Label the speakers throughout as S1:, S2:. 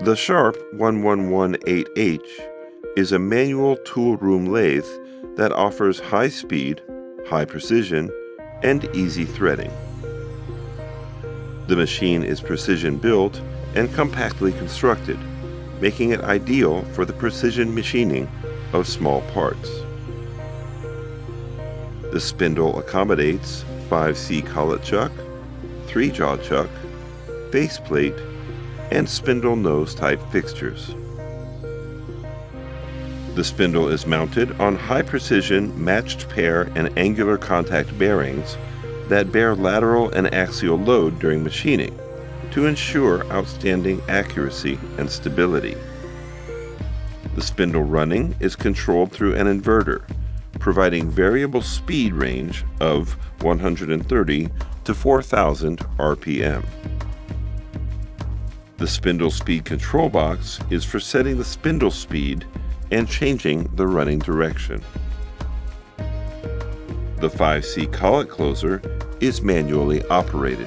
S1: The Sharp 1118H is a manual toolroom lathe that offers high speed, high precision, and easy threading. The machine is precision built and compactly constructed, making it ideal for the precision machining of small parts. The spindle accommodates 5C collet chuck, 3-jaw chuck, faceplate, and spindle nose type fixtures. The spindle is mounted on high precision matched pair and angular contact bearings that bear lateral and axial load during machining to ensure outstanding accuracy and stability. The spindle running is controlled through an inverter, providing variable speed range of 130 to 4,000 RPM. The spindle speed control box is for setting the spindle speed and changing the running direction. The 5C collet closer is manually operated.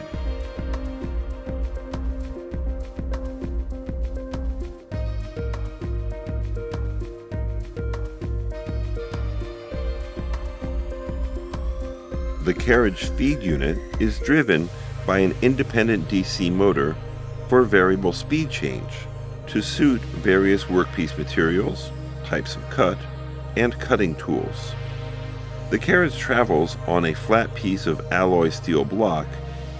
S1: The carriage feed unit is driven by an independent DC motor for variable speed change to suit various workpiece materials, types of cut, and cutting tools. The carriage travels on a flat piece of alloy steel block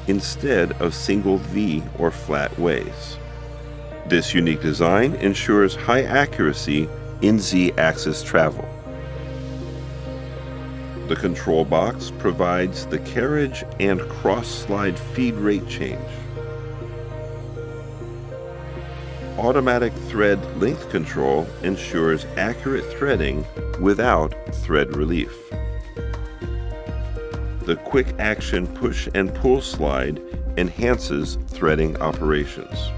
S1: instead of single V or flat ways. This unique design ensures high accuracy in Z-axis travel. The control box provides the carriage and cross-slide feed rate change. Automatic thread length control ensures accurate threading without thread relief. The quick action push and pull slide enhances threading operations.